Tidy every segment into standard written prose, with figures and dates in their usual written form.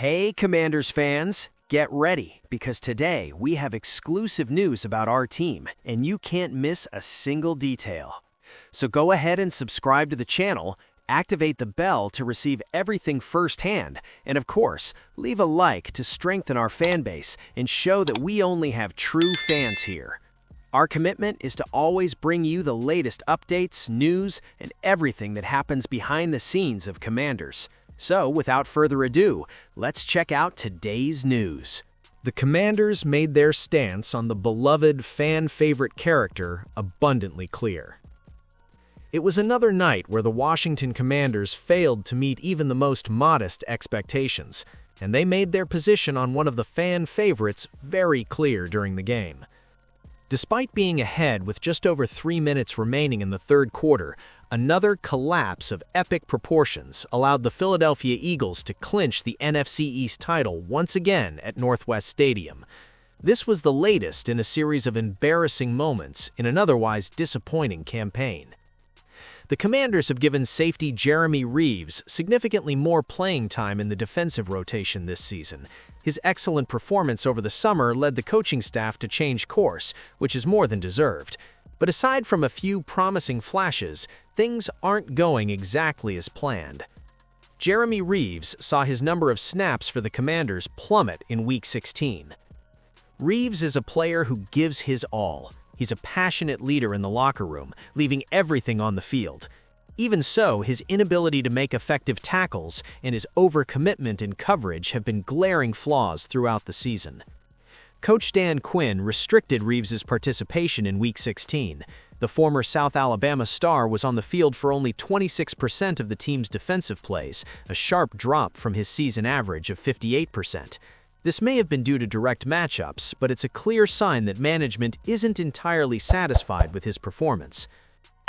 Hey, Commanders fans, get ready because today we have exclusive news about our team and you can't miss a single detail. So go ahead and subscribe to the channel, activate the bell to receive everything firsthand, and of course, leave a like to strengthen our fan base and show that we only have true fans here. Our commitment is to always bring you the latest updates, news, and everything that happens behind the scenes of Commanders. So, without further ado, let's check out today's news. The Commanders made their stance on the beloved fan-favorite character abundantly clear. It was another night where the Washington Commanders failed to meet even the most modest expectations, and they made their position on one of the fan favorites very clear during the game. Despite being ahead with just over 3 minutes remaining in the third quarter, another collapse of epic proportions allowed the Philadelphia Eagles to clinch the NFC East title once again at Northwest Stadium. This was the latest in a series of embarrassing moments in an otherwise disappointing campaign. The Commanders have given safety Jeremy Reeves significantly more playing time in the defensive rotation this season. His excellent performance over the summer led the coaching staff to change course, which is more than deserved. But aside from a few promising flashes, things aren't going exactly as planned. Jeremy Reeves saw his number of snaps for the Commanders plummet in Week 16. Reeves is a player who gives his all. He's a passionate leader in the locker room, leaving everything on the field. Even so, his inability to make effective tackles and his overcommitment in coverage have been glaring flaws throughout the season. Coach Dan Quinn restricted Reeves's participation in Week 16. The former South Alabama star was on the field for only 26% of the team's defensive plays, a sharp drop from his season average of 58%. This may have been due to direct matchups, but it's a clear sign that management isn't entirely satisfied with his performance.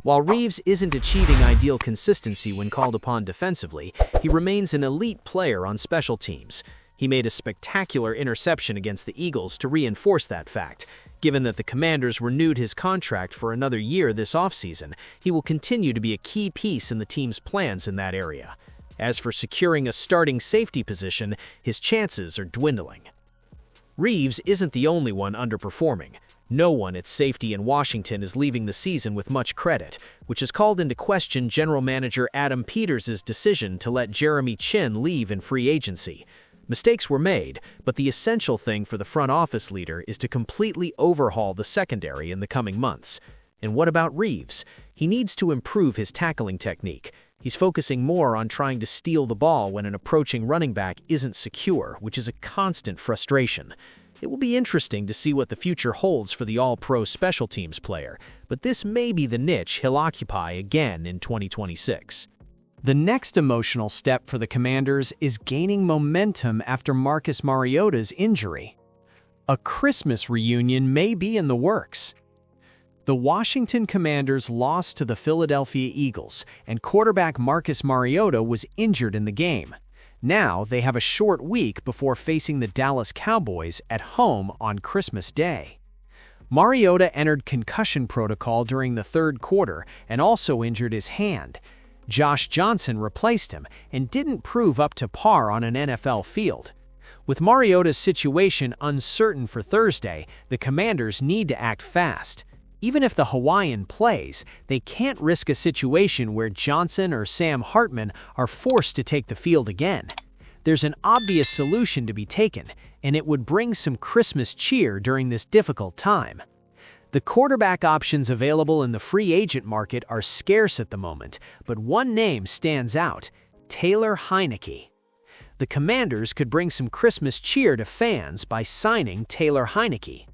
While Reeves isn't achieving ideal consistency when called upon defensively, he remains an elite player on special teams. He made a spectacular interception against the Eagles to reinforce that fact. Given that the Commanders renewed his contract for another year this offseason, he will continue to be a key piece in the team's plans in that area. As for securing a starting safety position, his chances are dwindling. Reeves isn't the only one underperforming. No one at safety in Washington is leaving the season with much credit, which has called into question General Manager Adam Peters' decision to let Jeremy Chinn leave in free agency. Mistakes were made, but the essential thing for the front office leader is to completely overhaul the secondary in the coming months. And what about Reeves? He needs to improve his tackling technique. He's focusing more on trying to steal the ball when an approaching running back isn't secure, which is a constant frustration. It will be interesting to see what the future holds for the all-pro special teams player, but this may be the niche he'll occupy again in 2026. The next emotional step for the Commanders is gaining momentum after Marcus Mariota's injury. A Christmas reunion may be in the works. The Washington Commanders lost to the Philadelphia Eagles, and quarterback Marcus Mariota was injured in the game. Now they have a short week before facing the Dallas Cowboys at home on Christmas Day. Mariota entered concussion protocol during the third quarter and also injured his hand. Josh Johnson replaced him and didn't prove up to par on an NFL field. With Mariota's situation uncertain for Thursday, the Commanders need to act fast. Even if the Hawaiian plays, they can't risk a situation where Johnson or Sam Hartman are forced to take the field again. There's an obvious solution to be taken, and it would bring some Christmas cheer during this difficult time. The quarterback options available in the free agent market are scarce at the moment, but one name stands out: Taylor Heinicke. The Commanders could bring some Christmas cheer to fans by signing Taylor Heinicke.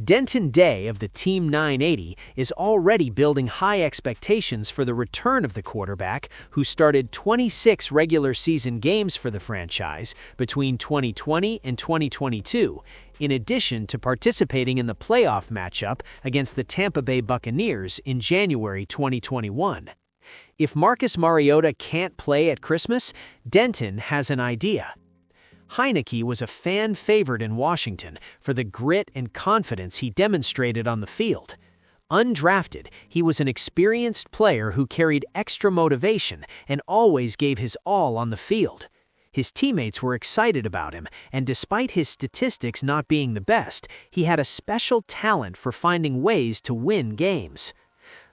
Denton Day of the Team 980 is already building high expectations for the return of the quarterback who started 26 regular season games for the franchise between 2020 and 2022, in addition to participating in the playoff matchup against the Tampa Bay Buccaneers in January 2021. If Marcus Mariota can't play at Christmas, Denton has an idea. Heinicke was a fan favorite in Washington for the grit and confidence he demonstrated on the field. Undrafted, he was an experienced player who carried extra motivation and always gave his all on the field. His teammates were excited about him, and despite his statistics not being the best, he had a special talent for finding ways to win games.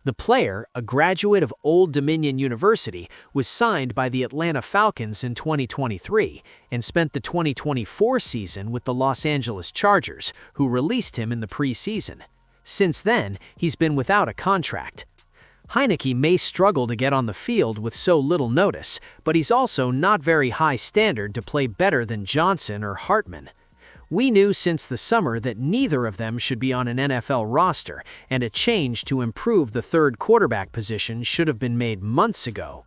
The player, a graduate of Old Dominion University, was signed by the Atlanta Falcons in 2023 and spent the 2024 season with the Los Angeles Chargers, who released him in the preseason. Since then, he's been without a contract. Heineke may struggle to get on the field with so little notice, but he's also not very high standard to play better than Johnson or Hartman. We knew since the summer that neither of them should be on an NFL roster, and a change to improve the third quarterback position should have been made months ago.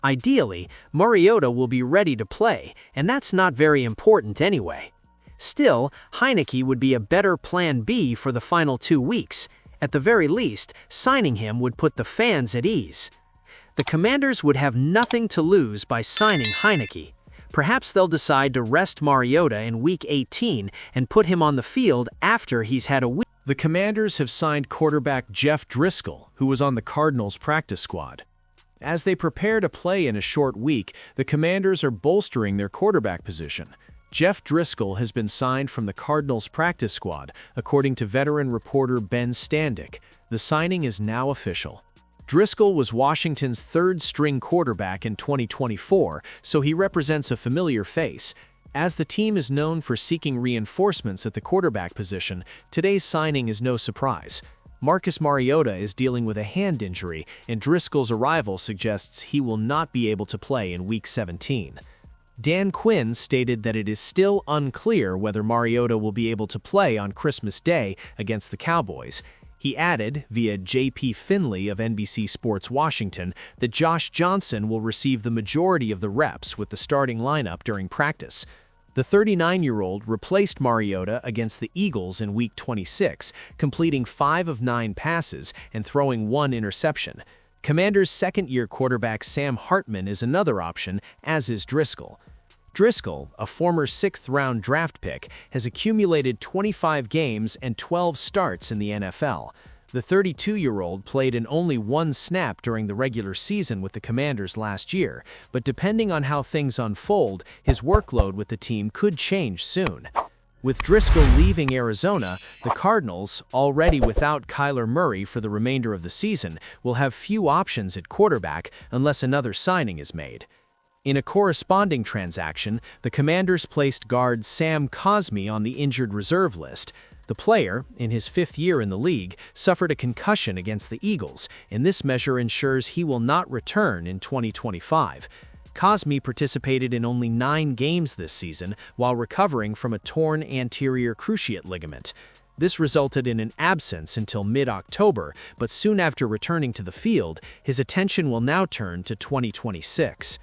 Ideally, Mariota will be ready to play, and that's not very important anyway. Still, Heineke would be a better plan B for the final 2 weeks. At the very least, signing him would put the fans at ease. The Commanders would have nothing to lose by signing Heineke. Perhaps they'll decide to rest Mariota in Week 18 and put him on the field after he's had a week. The Commanders have signed quarterback Jeff Driscoll, who was on the Cardinals' practice squad. As they prepare to play in a short week, the Commanders are bolstering their quarterback position. Jeff Driscoll has been signed from the Cardinals' practice squad, according to veteran reporter Ben Standick. The signing is now official. Driscoll was Washington's third-string quarterback in 2024, so he represents a familiar face. As the team is known for seeking reinforcements at the quarterback position, today's signing is no surprise. Marcus Mariota is dealing with a hand injury, and Driscoll's arrival suggests he will not be able to play in Week 17. Dan Quinn stated that it is still unclear whether Mariota will be able to play on Christmas Day against the Cowboys. He added, via J.P. Finley of NBC Sports Washington, that Josh Johnson will receive the majority of the reps with the starting lineup during practice. The 39-year-old replaced Mariota against the Eagles in Week 26, completing 5 of 9 passes and throwing 1 interception. Commanders' second-year quarterback Sam Hartman is another option, as is Driscoll. Driscoll, a former 6th-round draft pick, has accumulated 25 games and 12 starts in the NFL. The 32-year-old played in only 1 snap during the regular season with the Commanders last year, but depending on how things unfold, his workload with the team could change soon. With Driscoll leaving Arizona, the Cardinals, already without Kyler Murray for the remainder of the season, will have few options at quarterback unless another signing is made. In a corresponding transaction, the Commanders placed guard Sam Cosmi on the injured reserve list. The player, in his 5th year in the league, suffered a concussion against the Eagles, and this measure ensures he will not return in 2025. Cosmi participated in only 9 games this season while recovering from a torn anterior cruciate ligament. This resulted in an absence until mid-October, but soon after returning to the field, his attention will now turn to 2026.